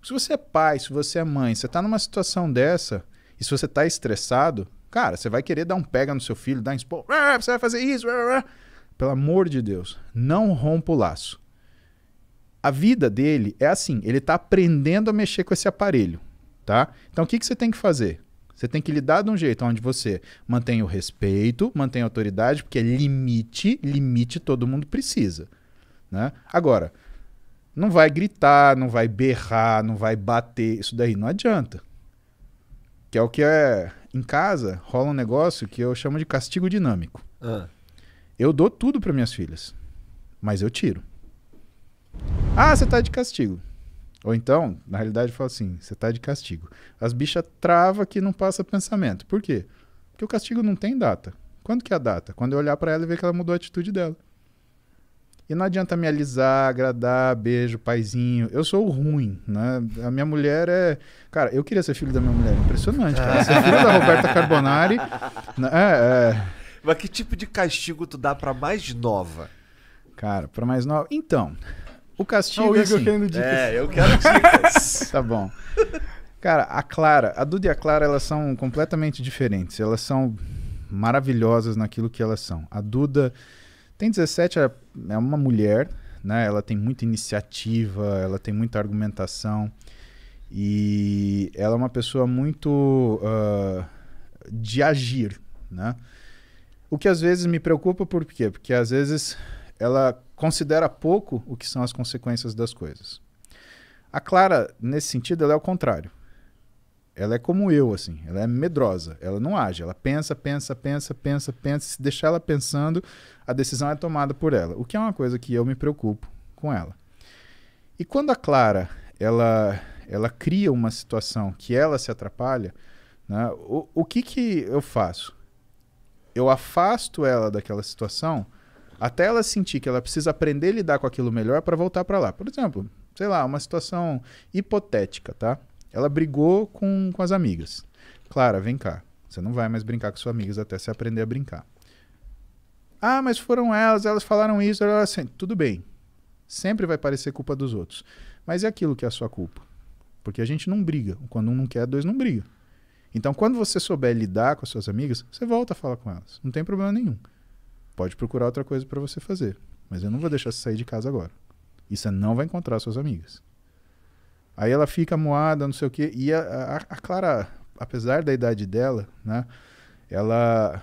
Se você é pai, se você é mãe, você tá numa situação dessa, e se você tá estressado, cara, você vai querer dar um pega no seu filho, dar um expor, você vai fazer isso, pelo amor de Deus, não rompa o laço. A vida dele é assim, ele tá aprendendo a mexer com esse aparelho, tá? Então o que você tem que fazer? Você tem que lidar de um jeito onde você mantém o respeito, mantém a autoridade, porque limite todo mundo precisa, né? Agora, não vai gritar, não vai berrar, não vai bater, isso daí não adianta. Que é o que é... Em casa rola um negócio que eu chamo de castigo dinâmico. Eu dou tudo para minhas filhas, mas eu tiro. Ah, você tá de castigo. Ou então, na realidade, eu falo assim, você tá de castigo. As bichas travam que não passa pensamento. Por quê? Porque o castigo não tem data. Quando que é a data? Quando eu olhar para ela e ver que ela mudou a atitude dela. E não adianta me alisar, agradar, beijo, paizinho. Eu sou o ruim, né? A minha mulher é... Cara, eu queria ser filho da minha mulher. Impressionante, cara. Ser filho da Roberta Carbonari... Mas que tipo de castigo tu dá pra mais nova? Cara, pra mais nova... Então, o castigo é assim... Eu quero dicas. Tá bom. Cara, a Duda e a Clara, elas são completamente diferentes. Elas são maravilhosas naquilo que elas são. A Duda... Tem 17, é uma mulher, né? Ela tem muita iniciativa, ela tem muita argumentação e ela é uma pessoa muito de agir, né? O que às vezes me preocupa, por quê? Porque às vezes ela considera pouco o que são as consequências das coisas. A Clara, nesse sentido, ela é o contrário. Ela é como eu, assim, ela é medrosa, ela não age, ela pensa, se deixar ela pensando, a decisão é tomada por ela, o que é uma coisa que eu me preocupo com ela. E quando a Clara, ela cria uma situação que ela se atrapalha, né, o que eu faço? Eu afasto ela daquela situação até ela sentir que ela precisa aprender a lidar com aquilo melhor para voltar para lá. Por exemplo, sei lá, uma situação hipotética, tá? Ela brigou com as amigas. Clara, vem cá. Você não vai mais brincar com suas amigas até você aprender a brincar. Ah, mas foram elas falaram isso. Assim, tudo bem. Sempre vai parecer culpa dos outros. Mas é aquilo que é a sua culpa. Porque a gente não briga. Quando um não quer, dois não brigam. Então, quando você souber lidar com as suas amigas, você volta a falar com elas. Não tem problema nenhum. Pode procurar outra coisa para você fazer. Mas eu não vou deixar você sair de casa agora. E você não vai encontrar suas amigas. Aí ela fica moada, não sei o quê. E a Clara, apesar da idade dela, né, ela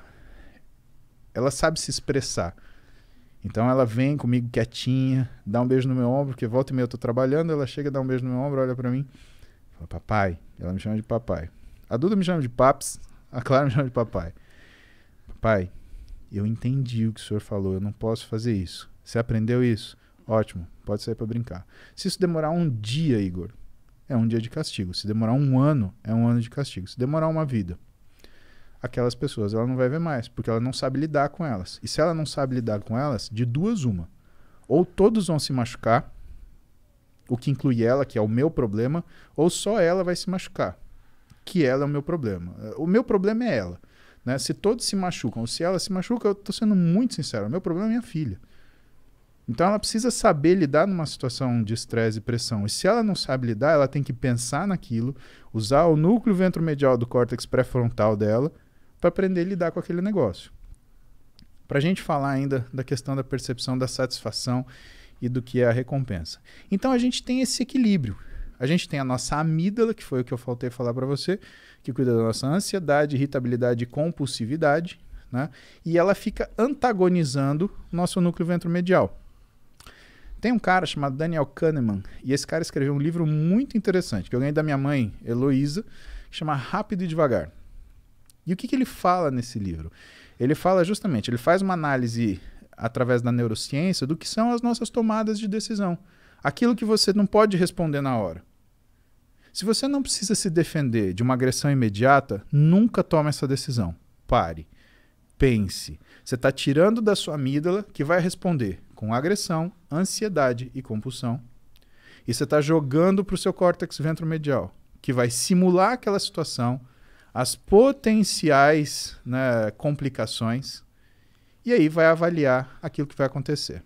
sabe se expressar. Então ela vem comigo quietinha, dá um beijo no meu ombro, porque volta e meia eu tô trabalhando, ela chega, dá um beijo no meu ombro, olha pra mim, fala, papai. Ela me chama de papai. A Duda me chama de paps, a Clara me chama de papai. Papai, eu entendi o que o senhor falou, eu não posso fazer isso. Você aprendeu isso? Ótimo, pode sair pra brincar. Se isso demorar um dia, Igor, é um dia de castigo. Se demorar um ano, é um ano de castigo. Se demorar uma vida, aquelas pessoas ela não vai ver mais, porque ela não sabe lidar com elas. E se ela não sabe lidar com elas, de duas uma. Ou todos vão se machucar, o que inclui ela, que é o meu problema, ou só ela vai se machucar, que ela é o meu problema. O meu problema é ela, né? Se todos se machucam, ou se ela se machuca, eu estou sendo muito sincero, o meu problema é minha filha. Então ela precisa saber lidar numa situação de estresse e pressão. E se ela não sabe lidar, ela tem que pensar naquilo, usar o núcleo ventromedial do córtex pré-frontal dela para aprender a lidar com aquele negócio. Para a gente falar ainda da questão da percepção da satisfação e do que é a recompensa. Então a gente tem esse equilíbrio. A gente tem a nossa amígdala, que foi o que eu faltei falar para você, que cuida da nossa ansiedade, irritabilidade e compulsividade, né? E ela fica antagonizando o nosso núcleo ventromedial. Tem um cara chamado Daniel Kahneman, e esse cara escreveu um livro muito interessante, que eu ganhei da minha mãe, Heloísa, que chama Rápido e Devagar. E o que ele fala nesse livro? Ele fala justamente, ele faz uma análise através da neurociência do que são as nossas tomadas de decisão. Aquilo que você não pode responder na hora. Se você não precisa se defender de uma agressão imediata, nunca tome essa decisão. Pare. Pense. Você está tirando da sua amígdala, que vai responder com agressão, ansiedade e compulsão. E você está jogando para o seu córtex ventromedial, que vai simular aquela situação, as potenciais, né, complicações, e aí vai avaliar aquilo que vai acontecer.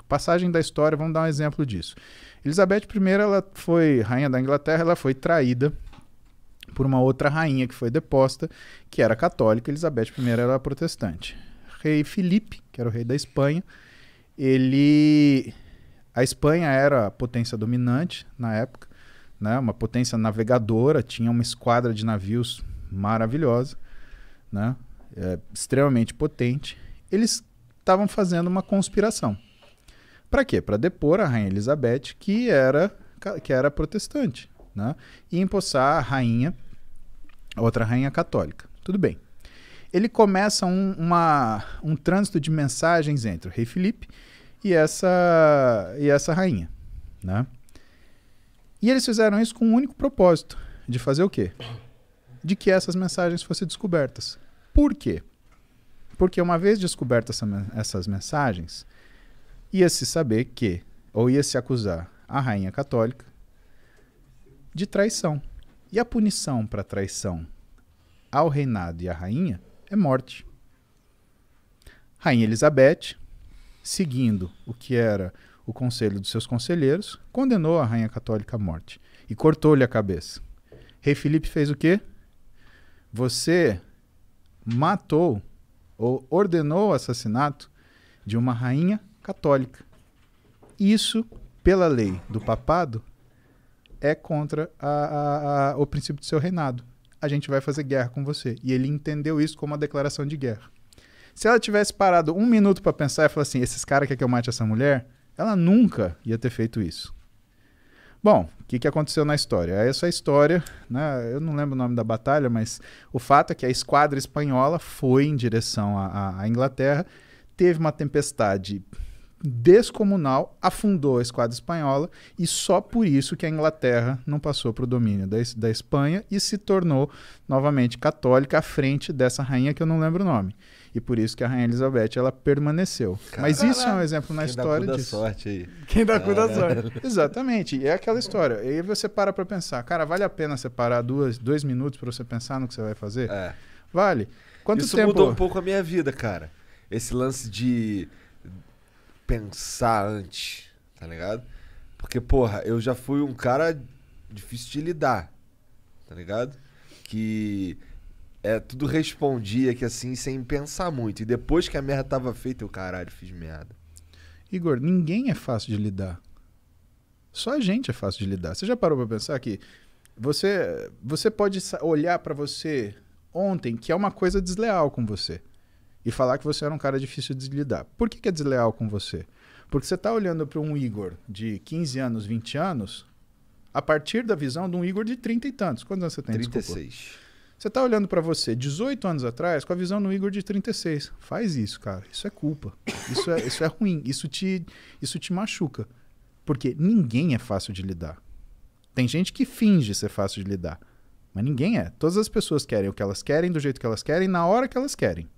Passagem da história, vamos dar um exemplo disso. Elizabeth I, ela foi rainha da Inglaterra, ela foi traída por uma outra rainha que foi deposta, que era católica. Elizabeth I era protestante. Rei Filipe, que era o rei da Espanha, a Espanha era a potência dominante na época, né? Uma potência navegadora, tinha uma esquadra de navios maravilhosa, né? Extremamente potente. Eles estavam fazendo uma conspiração. Para quê? Para depor a rainha Elizabeth, que era protestante, né? E empossar a outra rainha católica. Tudo bem. Ele começa um trânsito de mensagens entre o rei Filipe e essa rainha, né? E eles fizeram isso com um único propósito, de fazer o quê? De que essas mensagens fossem descobertas. Por quê? Porque uma vez descobertas essas mensagens, ia-se saber que, ou ia-se acusar a rainha católica de traição. E a punição para traição ao reinado e à rainha é morte. Rainha Elizabeth, seguindo o que era o conselho dos seus conselheiros, condenou a rainha católica à morte e cortou-lhe a cabeça. Rei Filipe fez o quê? Você matou ou ordenou o assassinato de uma rainha católica. Isso, pela lei do papado, é contra o princípio do seu reinado. A gente vai fazer guerra com você. E ele entendeu isso como uma declaração de guerra. Se ela tivesse parado um minuto para pensar e falar assim, esses caras querem que eu mate essa mulher, ela nunca ia ter feito isso. Bom, o que aconteceu na história? Essa história, né, eu não lembro o nome da batalha, mas o fato é que a esquadra espanhola foi em direção à Inglaterra, teve uma tempestade descomunal, afundou a esquadra espanhola e só por isso que a Inglaterra não passou para o domínio da Espanha e se tornou novamente católica à frente dessa rainha que eu não lembro o nome. E por isso que a rainha Elizabeth ela permaneceu. Caramba. Mas isso é um exemplo na história disso. Sorte aí. Quem dá cu da sorte. Exatamente. E é aquela história. E aí você para pensar. Cara, vale a pena você parar 2 minutos para você pensar no que você vai fazer? É. Vale. Quanto isso tempo... mudou um pouco a minha vida, cara. Esse lance de pensar antes, tá ligado? Porque, porra, eu já fui um cara difícil de lidar, tá ligado? Que tudo respondia que assim, sem pensar muito. E depois que a merda tava feita, eu, caralho, fiz merda. Igor, ninguém é fácil de lidar. Só a gente é fácil de lidar. Você já parou pra pensar que você pode olhar pra você ontem que é uma coisa desleal com você e falar que você era um cara difícil de lidar. Por que é desleal com você? Porque você tá olhando para um Igor de 15 anos, 20 anos, a partir da visão de um Igor de 30 e tantos. Quantos anos você tem? 36. Desculpa. Você tá olhando para você 18 anos atrás com a visão do Igor de 36. Faz isso, cara. Isso é culpa. Isso é ruim. Isso te machuca. Porque ninguém é fácil de lidar. Tem gente que finge ser fácil de lidar. Mas ninguém é. Todas as pessoas querem o que elas querem, do jeito que elas querem, na hora que elas querem.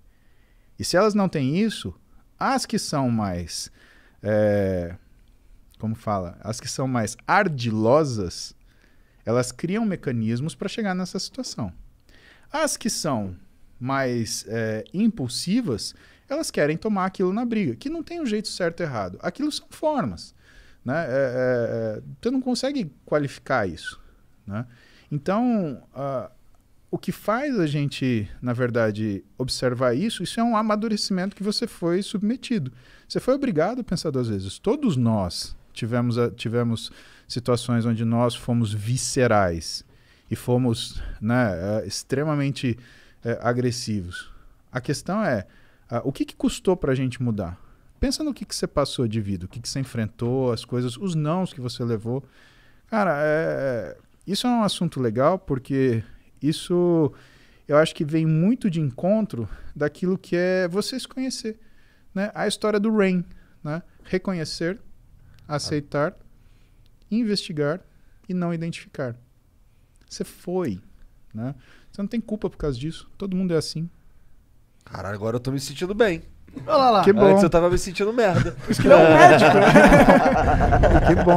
E se elas não têm isso, as que são mais... como fala? As que são mais ardilosas, elas criam mecanismos para chegar nessa situação. As que são mais impulsivas, elas querem tomar aquilo na briga, que não tem um jeito certo e errado. Aquilo são formas, né? Você não consegue qualificar isso, né? Então, o que faz a gente, na verdade, observar isso é um amadurecimento que você foi submetido. Você foi obrigado a pensar 2 vezes. Todos nós tivemos situações onde nós fomos viscerais e fomos, né, extremamente agressivos. A questão é, o que custou para a gente mudar? Pensa no que você passou de vida, o que você enfrentou, as coisas, os nãos que você levou. Cara, isso é um assunto legal porque isso eu acho que vem muito de encontro daquilo que é você se conhecer, né? A história do Rain, né? Reconhecer, aceitar, investigar e não identificar. Você foi, né? Você não tem culpa por causa disso. Todo mundo é assim. Caralho, agora eu tô me sentindo bem. Olha lá. Que bom. Antes eu tava me sentindo merda. Por isso que não é um médico, né? Que bom.